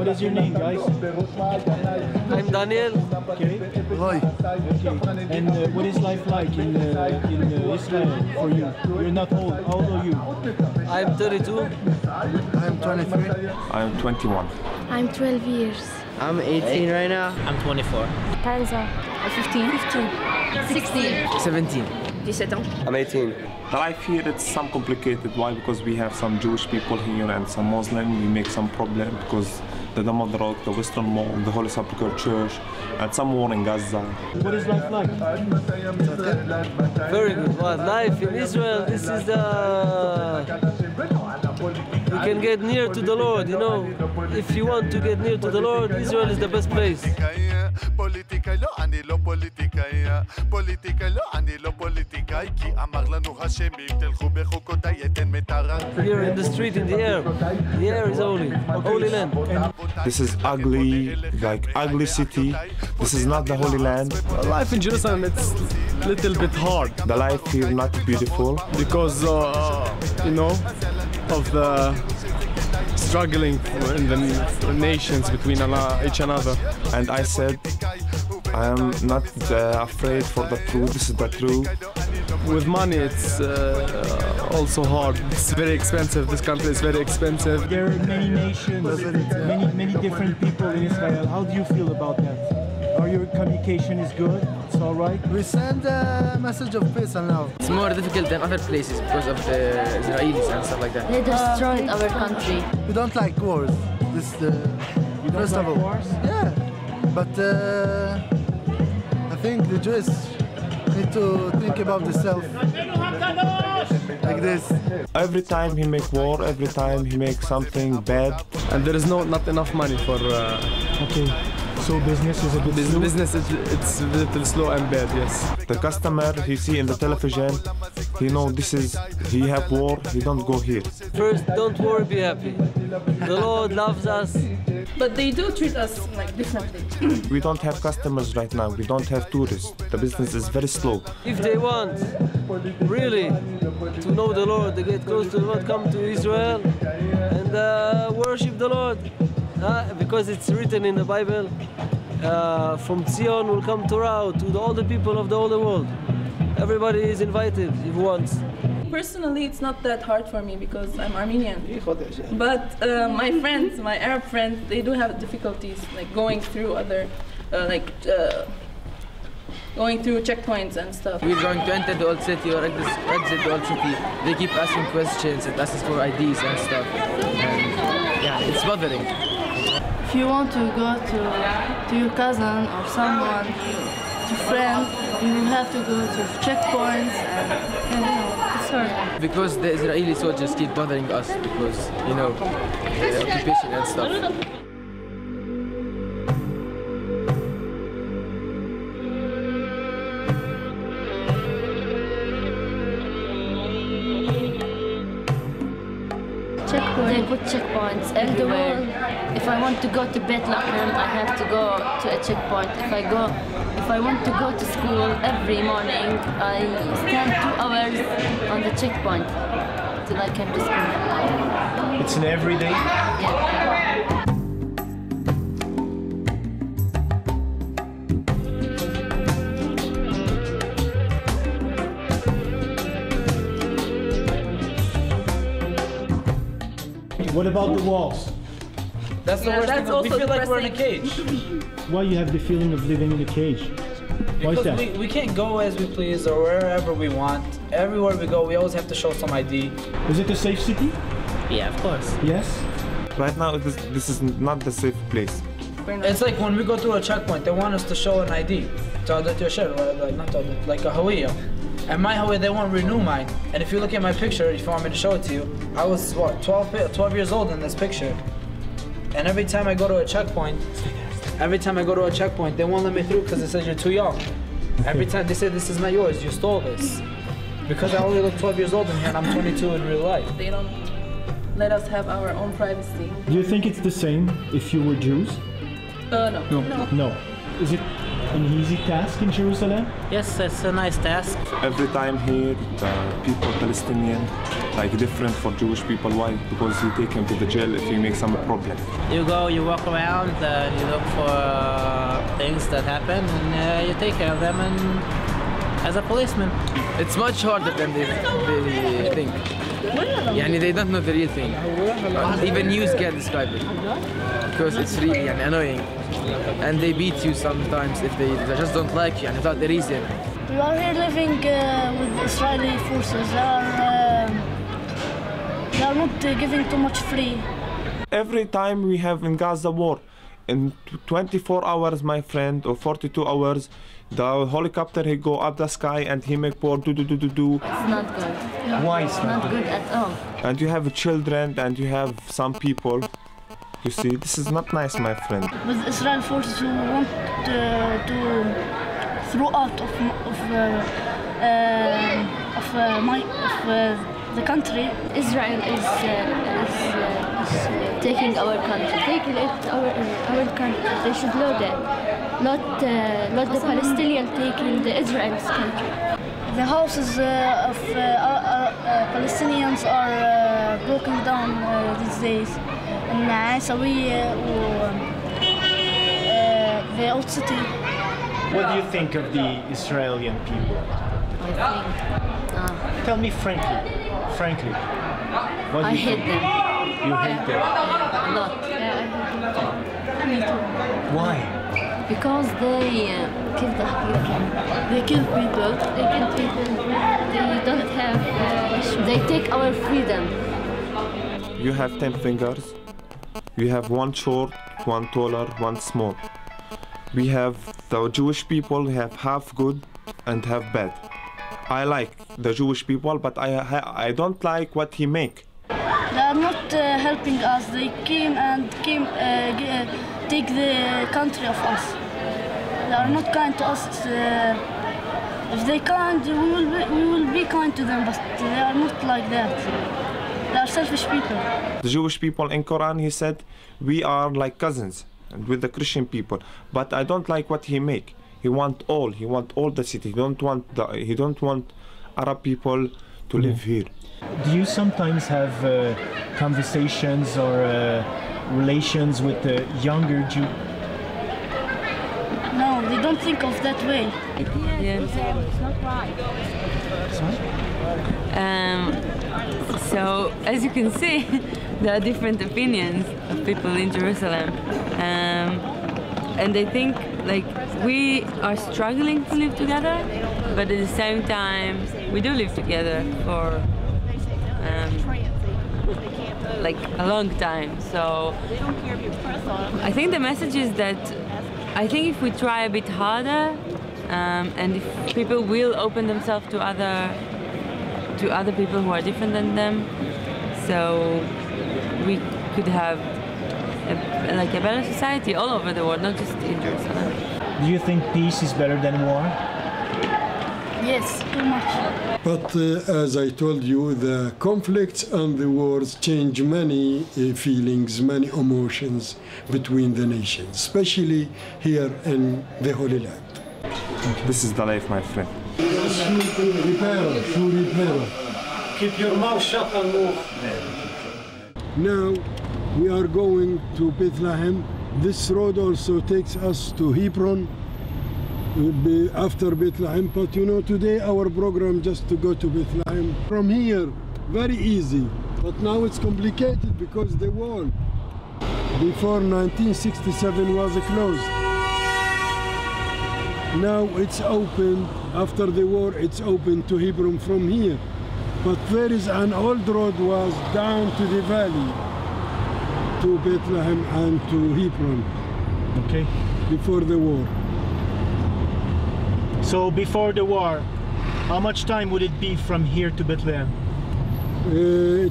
What is your name, guys? I'm Daniel. Okay. Roy. Okay. And what is life like in Israel for you? You're not old. How old are you? I'm 32. I'm 23. I'm 21. I'm 12 years. I'm 18 right now. I'm 24. Panza. I'm 15. 16. 17. 17 ans. I'm 18. The life here, it's some complicated. Why? Because we have some Jewish people here and some Muslim. We make some problem because the Dam of the Rock, the Western Mall, the Holy Sepulchre Church, and some war in Gaza. What is life like? Very good. Well, life in Israel, this is the... You can get near to the Lord, you know. If you want to get near to the Lord, Israel is the best place. Here in the street, in the air is holy, holy land. This is ugly, like ugly city. This is not the Holy Land. Life in Jerusalem, it's a little bit hard. The life here not beautiful. Because, you know, of the struggling in the nations between each another. And I said, I am not afraid for the truth. This is the truth. With money, it's also hard. It's very expensive. This country is very expensive. There are many nations, many different people in Israel. How do you feel about that? Are your communication is good? It's all right? We send a message of peace and love. It's more difficult than other places because of the Israelis and stuff like that. They destroyed our country. We don't like wars. This is the You don't first like of all. wars? Yeah, but I think the Jews need to think about themselves like this. Every time he make war, every time he make something bad. And there is not enough money for. Okay. So business is a bit slow? Business it's a little slow and bad, yes. The customer he see in the television, he know this is, he have war, he don't go here. First, don't worry, be happy. The Lord loves us. But they do treat us like differently. We don't have customers right now, we don't have tourists. The business is very slow. If they want really to know the Lord, they get close to the Lord, come to Israel and worship the Lord. Because it's written in the Bible, from Zion will come Torah to all the people of the whole world. Everybody is invited if wants. Personally, it's not that hard for me because I'm Armenian. But my friends, my Arab friends, they do have difficulties like going through other, going through checkpoints and stuff. We're going to enter the old city or exit the old city. They keep asking questions and asking for IDs and stuff. And yeah, it's bothering. If you want to go to your cousin or someone, to friend, you have to go to checkpoints and you know, it's hard. Because the Israeli soldiers keep bothering us because, you know, the occupation and stuff. They put checkpoints everywhere. If I want to go to Bethlehem, I have to go to a checkpoint. If I want to go to school every morning, I stand 2 hours on the checkpoint till I come to school. It's an everyday? Yeah. What about the walls? That's the worst that's thing. We also feel like we're in a cage. Why you have the feeling of living in a cage? Why is Because that? we can't go as we please or wherever we want. Everywhere we go, we always have to show some ID. Is it a safe city? Yeah, of course. Yes? Right now, this is not the safe place. It's like when we go through a checkpoint, they want us to show an ID. Like a Hawiya. And my Hawiya, they won't renew mine. And if you look at my picture, if you want me to show it to you, I was, what, 12 years old in this picture. And every time I go to a checkpoint, they won't let me through because it says you're too young. Every time they say, this is not yours, you stole this. Because I only look 12 years old in here and I'm 22 in real life. They don't let us have our own privacy. Do you think it's the same if you were Jews? No. No. Is it an easy task in Jerusalem? Yes, it's a nice task. Every time here, the people Palestinian, like different for Jewish people. Why? Because you take him to the jail if you make some problem. You go, you walk around, you look for things that happen, and you take care of them. And as a policeman, It's much harder than they think. Yani they don't know the real thing. Even news can't describe it because it's really annoying, and they beat you sometimes if they just don't like you and without the reason. We are here living with Israeli forces. They are not giving too much free. Every time we have in Gaza war, in 24 hours, my friend, or 42 hours, the helicopter he go up the sky and he make war do. It's not good. Why it's Not good at all. And you have children and you have some people. You see, this is not nice, my friend. With Israel forces who want to throw out of the country. Israel is taking our country, taking it our country. They should know that. Not the Palestinian taking the Israel's country. The houses of Palestinians are broken down these days. In Aisawiya or the old city. What do you think of the Israeli people? Tell me frankly. What do I you hate think? them. You hate them? A lot. Me too. Why? Because they kill the people. They kill people. They don't have. They take our freedom. You have 10 fingers. You have one short, one taller, one small. We have the Jewish people, we have half good and half bad. I like the Jewish people, but I don't like what he make. They are not helping us. They came take the country of us. They are not kind to us. If they kind, we will be kind to them, but they are not like that. They are selfish people. The Jewish people in Quran, he said, we are like cousins and with the Christian people. But I don't like what he make. He want all the city. He don't want Arab people to live here. Do you sometimes have conversations or relations with the younger Jew? No, they don't think of that way. So, as you can see, there are different opinions of people in Jerusalem. And they think, like, we are struggling to live together, but at the same time, we do live together for, like, a long time. So, I think the message is that I think if we try a bit harder, and if people will open themselves to other people who are different than them, so we could have a better society all over the world, not just in Jerusalem. Do you think peace is better than war? Yes, too much. But as I told you, the conflicts and the wars change many feelings, many emotions between the nations, especially here in the Holy Land. This is the life, my friend. Keep your mouth shut and move. Now we are going to Bethlehem. This road also takes us to Hebron after Bethlehem. But you know, today our program just to go to Bethlehem. From here, very easy. But now it's complicated because the wall before 1967 was closed. Now it's open. After the war, it's open to Hebron from here. But there is an old road was down to the valley, to Bethlehem and to Hebron. Okay. Before the war. So before the war, how much time would it be from here to Bethlehem?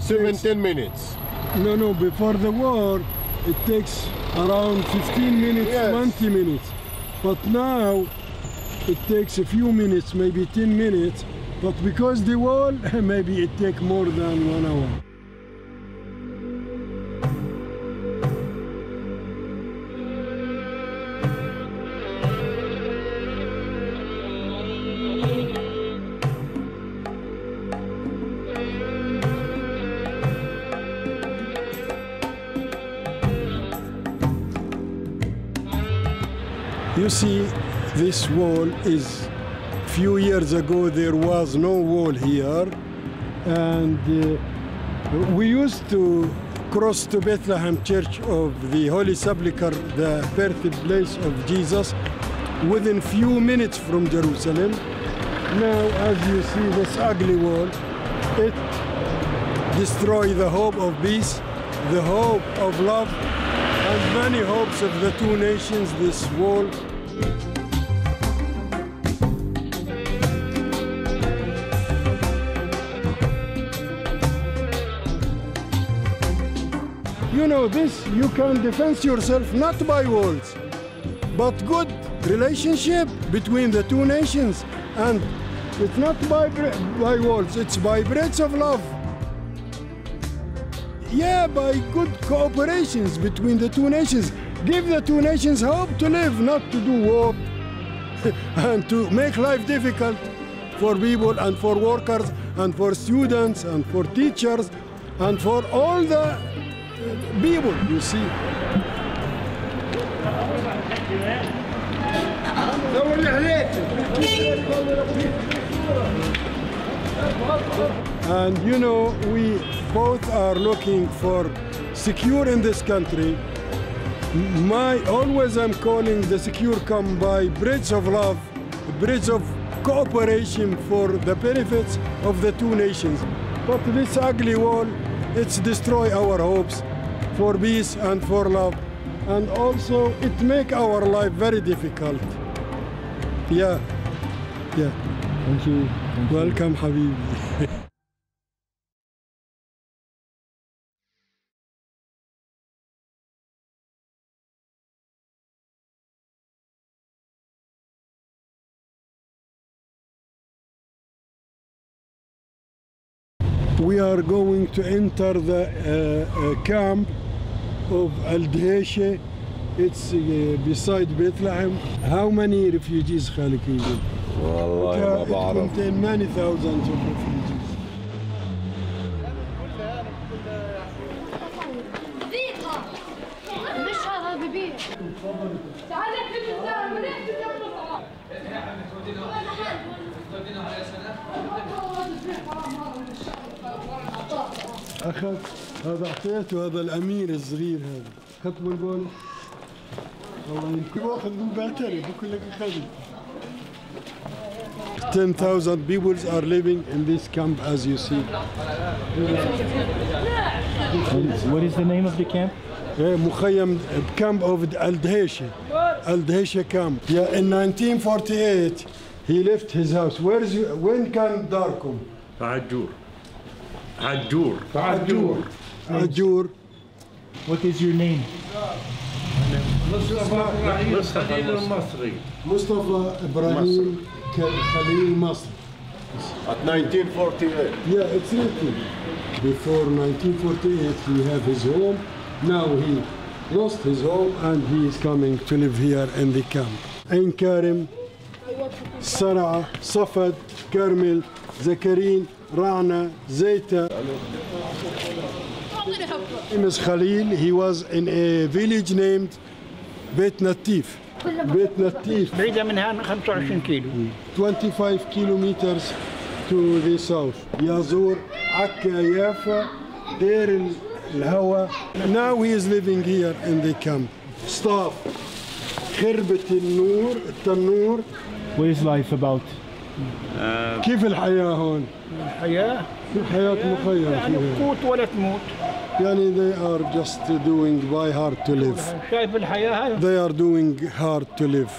17 minutes. No, before the war, it takes around 15 minutes, yes. 20 minutes. But now, it takes a few minutes, maybe 10 minutes. But because the wall, maybe it takes more than 1 hour. You see, this wall is, few years ago there was no wall here, and we used to cross to Bethlehem Church of the Holy Sepulchre, the birthplace of Jesus, within few minutes from Jerusalem. Now, as you see this ugly wall, it destroys the hope of peace, the hope of love, and many hopes of the two nations, this wall. You know this, you can defend yourself not by walls, but good relationship between the two nations. And it's not by walls, it's by bridges of love. Yeah, by good cooperations between the two nations. Give the two nations hope to live, not to do war and to make life difficult for people and for workers and for students and for teachers and for all the people, you see. And you know, we both are looking for secure in this country. Always I'm calling the secure come by bridge of love, bridge of cooperation for the benefits of the two nations. But this ugly wall, it's destroy our hopes for peace and for love. And also it make our life very difficult. Yeah. Thank you. Welcome, Habibi. We are going to enter the camp of Al-Dheishe. It's beside Bethlehem. How many refugees, Khalik? والله ما بعرف. It contains many thousands of refugees. أخذ هذا أعطيته هذا الأمير الصغير هذا خط بالقول والله يمكن واخذ من بعتري بقول لك أخذ 10,000 people are living in this camp as you see. What is the name of the camp? مخيم camp of Al-Dheishe. Al-Dheishe camp. Yeah, in 1948 he left his house. When can Darkum? Ajur. What is your name? Mustafa Ibrahim Khalil Masri. At 1948. Yeah, it's written. Before 1948 he had his home. Now he lost his home and he is coming to live here in the camp. Ain Karim, Sara'a, Safad, Karmel, Zakarin, Rana, Zayta. His name is Khalil. He was in a village named Beit Natif. Beit Natif. بعيدة من هنا 25 كيلو. 25 kilometers to the south. Yazur, Akka, Yafa, Deir al-Hawa. Now he is living here in the camp. Staff. خربة النور, التنور. What is life about? كيف الحياة هون؟ الحياة مخيم يعني تموت ولا تموت. يعني they are just doing by hard to live. شايف الحياة هاي؟ They are doing hard to live.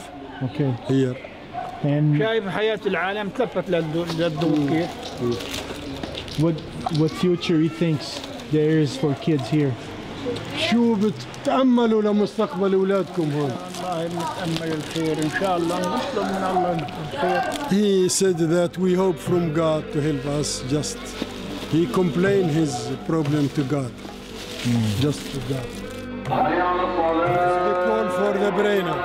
Okay. Here. And شايف حياة العالم تلفت للدول كيف؟ What future he thinks there is for kids here? شو بتتأملوا لمستقبل أولادكم هون؟ والله نتأمل الخير إن شاء الله نطلب من الله الخير. He said that we hope from God to help us. Just he complained his problem to God. Just to God. The call for the brainer.